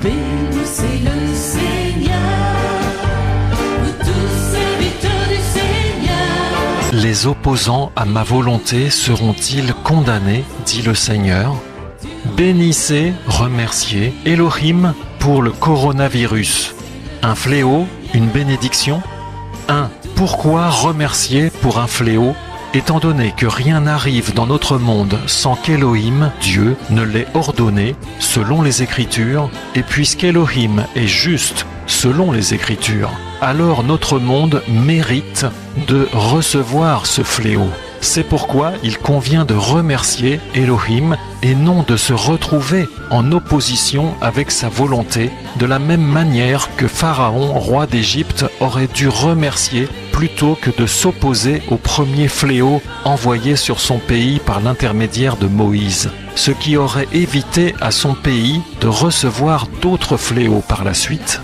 Bénissez le Seigneur, vous tous serviteurs du Seigneur. Les opposants à ma volonté seront-ils condamnés, dit le Seigneur. Bénissez, remerciez Elohim pour le coronavirus. Un fléau, une bénédiction? 1. Pourquoi remercier pour un fléau, étant donné que rien n'arrive dans notre monde sans qu'Elohim, Dieu, ne l'ait ordonné, selon les Écritures, et puisqu'Elohim est juste, selon les Écritures, alors notre monde mérite de recevoir ce fléau. C'est pourquoi il convient de remercier Elohim et non de se retrouver en opposition avec sa volonté, de la même manière que Pharaon, roi d'Égypte, aurait dû remercier plutôt que de s'opposer au premier fléau envoyé sur son pays par l'intermédiaire de Moïse, ce qui aurait évité à son pays de recevoir d'autres fléaux par la suite.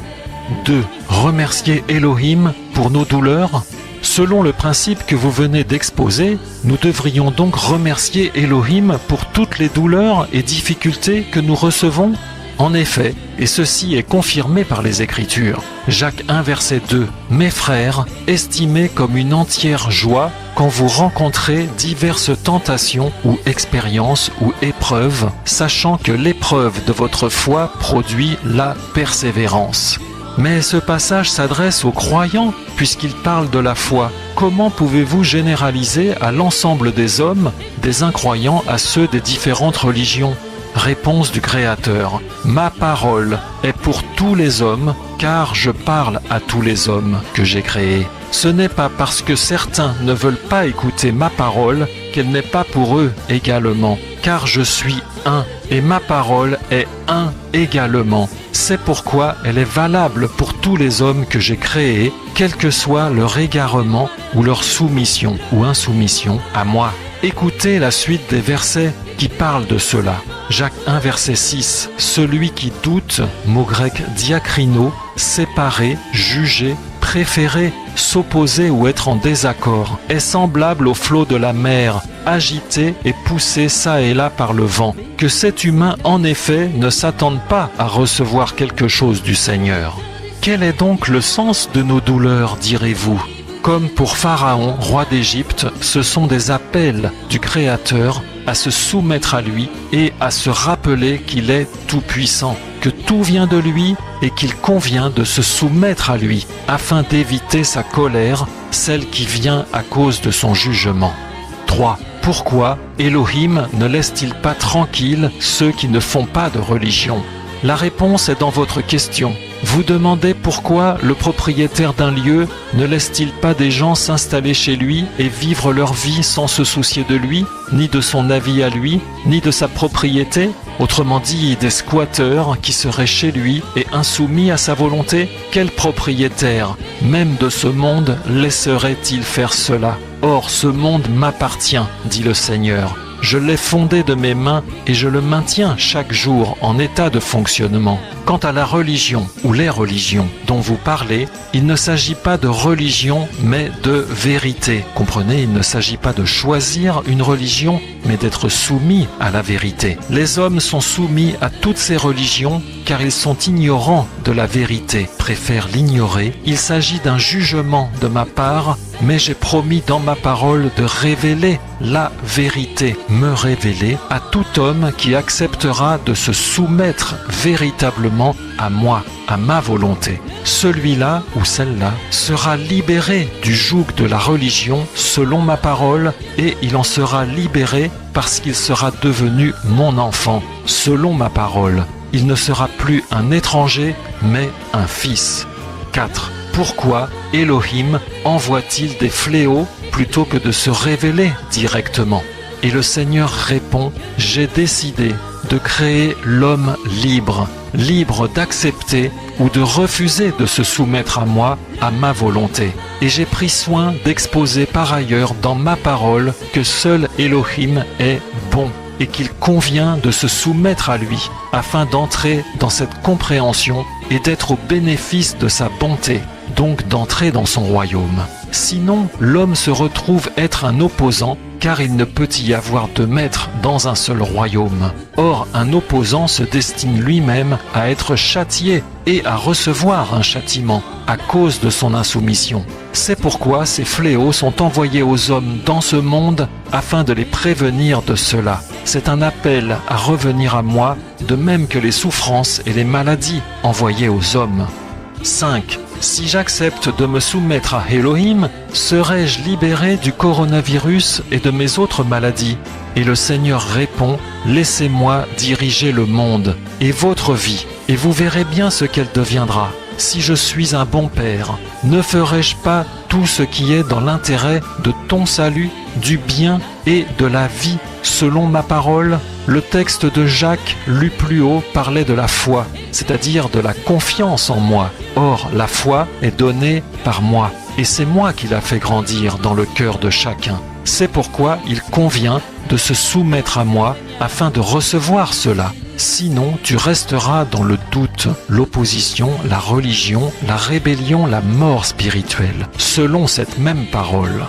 2. Remercier Elohim pour nos douleurs. Selon le principe que vous venez d'exposer, nous devrions donc remercier Elohim pour toutes les douleurs et difficultés que nous recevons. En effet, et ceci est confirmé par les Écritures, Jacques 1 verset 2, « Mes frères, estimez comme une entière joie quand vous rencontrez diverses tentations ou expériences ou épreuves, sachant que l'épreuve de votre foi produit la persévérance. » Mais ce passage s'adresse aux croyants puisqu'il parle de la foi. Comment pouvez-vous généraliser à l'ensemble des hommes, des incroyants à ceux des différentes religions? Réponse du Créateur. Ma parole est pour tous les hommes, car je parle à tous les hommes que j'ai créés. Ce n'est pas parce que certains ne veulent pas écouter ma parole qu'elle n'est pas pour eux également, car je suis un, et ma parole est un également. C'est pourquoi elle est valable pour tous les hommes que j'ai créés, quel que soit leur égarement ou leur soumission ou insoumission à moi. Écoutez la suite des versets qui parlent de cela. Jacques 1 verset 6. Celui qui doute, mot grec diakrino, séparer, juger, préférer, s'opposer ou être en désaccord, est semblable au flot de la mer, agité et poussé çà et là par le vent. Que cet humain en effet ne s'attende pas à recevoir quelque chose du Seigneur. Quel est donc le sens de nos douleurs, direz-vous? Comme pour Pharaon, roi d'Égypte, ce sont des appels du Créateur à se soumettre à lui et à se rappeler qu'il est tout-puissant, que tout vient de lui et qu'il convient de se soumettre à lui afin d'éviter sa colère, celle qui vient à cause de son jugement. 3. Pourquoi Elohim ne laisse-t-il pas tranquilles ceux qui ne font pas de religion? La réponse est dans votre question. Vous demandez pourquoi le propriétaire d'un lieu ne laisse-t-il pas des gens s'installer chez lui et vivre leur vie sans se soucier de lui, ni de son avis à lui, ni de sa propriété? Autrement dit, des squatteurs qui seraient chez lui et insoumis à sa volonté? Quel propriétaire, même de ce monde, laisserait-il faire cela? Or, ce monde m'appartient, dit le Seigneur. Je l'ai fondé de mes mains et je le maintiens chaque jour en état de fonctionnement. Quant à la religion ou les religions dont vous parlez, il ne s'agit pas de religion mais de vérité. Comprenez, il ne s'agit pas de choisir une religion mais d'être soumis à la vérité. Les hommes sont soumis à toutes ces religions car ils sont ignorants de la vérité, préfèrent l'ignorer. Il s'agit d'un jugement de ma part, mais j'ai promis dans ma parole de révéler la vérité, me révéler à tout homme qui acceptera de se soumettre véritablement à moi, à ma volonté. Celui-là ou celle-là sera libéré du joug de la religion selon ma parole et il en sera libéré parce qu'il sera devenu mon enfant selon ma parole. Il ne sera plus un étranger mais un fils. 4. Pourquoi Elohim envoie-t-il des fléaux plutôt que de se révéler directement? Et le Seigneur répond, j'ai décidé de créer l'homme libre, libre d'accepter ou de refuser de se soumettre à moi, à ma volonté. Et j'ai pris soin d'exposer par ailleurs dans ma parole que seul Elohim est bon et qu'il convient de se soumettre à lui afin d'entrer dans cette compréhension et d'être au bénéfice de sa bonté, donc d'entrer dans son royaume. Sinon, l'homme se retrouve être un opposant car il ne peut y avoir deux maîtres dans un seul royaume. Or, un opposant se destine lui-même à être châtié et à recevoir un châtiment à cause de son insoumission. C'est pourquoi ces fléaux sont envoyés aux hommes dans ce monde afin de les prévenir de cela. C'est un appel à revenir à moi, de même que les souffrances et les maladies envoyées aux hommes. 5. Si j'accepte de me soumettre à Elohim, serai-je libéré du coronavirus et de mes autres maladies? Et le Seigneur répond, laissez-moi diriger le monde et votre vie, et vous verrez bien ce qu'elle deviendra. Si je suis un bon père, ne ferai-je pas tout ce qui est dans l'intérêt de ton salut, du bien et de la vie, selon ma parole? Le texte de Jacques, lu plus haut, parlait de la foi, c'est-à-dire de la confiance en moi. Or, la foi est donnée par moi, et c'est moi qui la fais grandir dans le cœur de chacun. C'est pourquoi il convient de se soumettre à moi afin de recevoir cela. Sinon, tu resteras dans le doute, l'opposition, la religion, la rébellion, la mort spirituelle, selon cette même parole.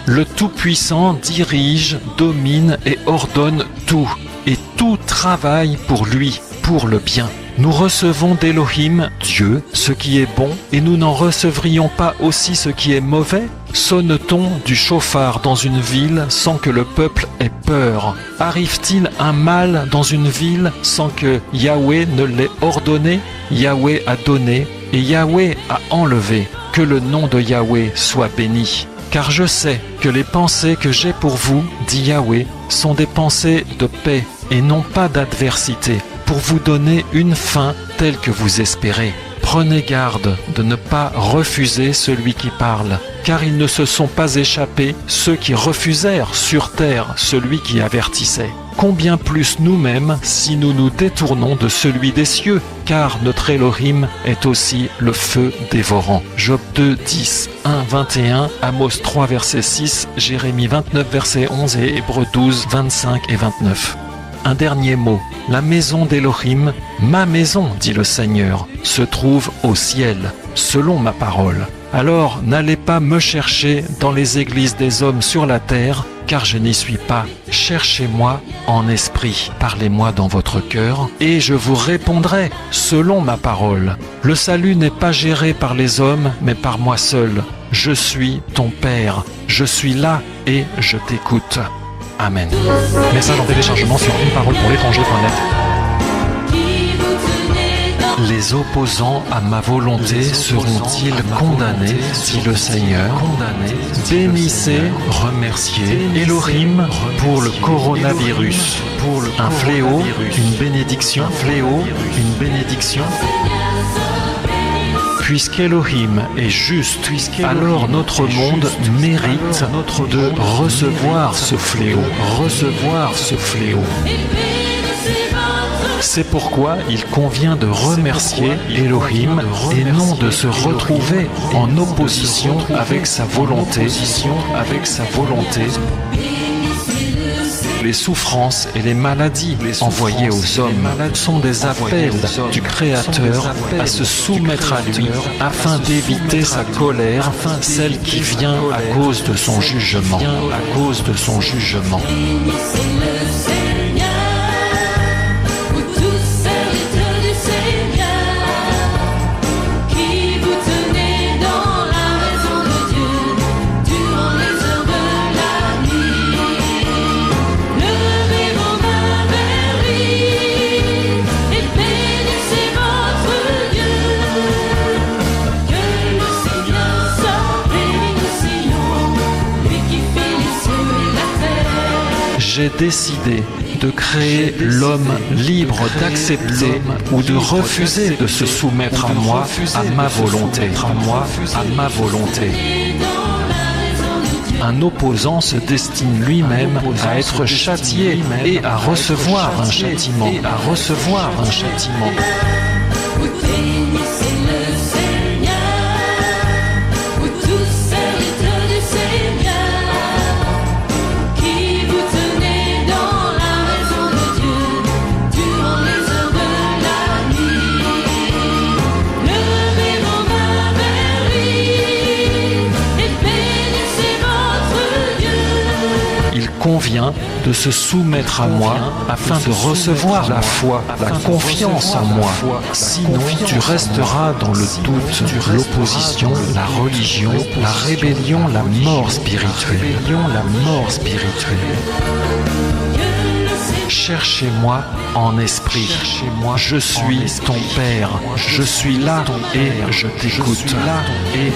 Le Tout-Puissant dirige, domine et ordonne tout, et tout travaille pour lui, pour le bien. Nous recevons d'Elohim, Dieu, ce qui est bon, et nous n'en recevrions pas aussi ce qui est mauvais? Sonne-t-on du chauffard dans une ville sans que le peuple ait peur? Arrive-t-il un mal dans une ville sans que Yahweh ne l'ait ordonné? Yahweh a donné et Yahweh a enlevé. Que le nom de Yahweh soit béni. Car je sais que les pensées que j'ai pour vous, dit Yahweh, sont des pensées de paix et non pas d'adversité, pour vous donner une fin telle que vous espérez. Prenez garde de ne pas refuser celui qui parle, car ils ne se sont pas échappés ceux qui refusèrent sur terre celui qui avertissait. Combien plus nous-mêmes si nous nous détournons de celui des cieux, car notre Elohim est aussi le feu dévorant. Job 2, 10, 1, 21, Amos 3, verset 6, Jérémie 29, verset 11 et Hébreux 12, 25 et 29. Un dernier mot. La maison d'Elohim, ma maison, dit le Seigneur, se trouve au ciel, selon ma parole. Alors n'allez pas me chercher dans les églises des hommes sur la terre, car je n'y suis pas. Cherchez-moi en esprit, parlez-moi dans votre cœur, et je vous répondrai selon ma parole. Le salut n'est pas géré par les hommes, mais par moi seul. Je suis ton Père, je suis là et je t'écoute. Amen. Message en téléchargement sur uneparolepourlétranger.net. Les opposants à ma volonté seront-ils condamnés, dit le Seigneur? Bénissez, remerciez Elohim pour le coronavirus, un fléau, une bénédiction, Puisqu'Elohim est juste, alors notre monde mérite de recevoir ce fléau, C'est pourquoi il convient de remercier Elohim et non de se retrouver en opposition avec sa volonté. Les souffrances et les maladies envoyées aux hommes sont des appels du Créateur à se soumettre à lui afin d'éviter sa colère, celle qui vient à cause de son jugement. J'ai décidé de créer l'homme libre d'accepter ou de refuser de se soumettre à moi, à ma volonté. Un opposant se destine lui-même à être châtié et à recevoir un châtiment. convient de se soumettre à moi afin de recevoir la foi, la confiance en moi. Sinon, tu resteras dans le doute, l'opposition, la religion, la rébellion, la mort spirituelle. Cherchez-moi en esprit. Je suis ton Père. Je suis là et je t'écoute. Et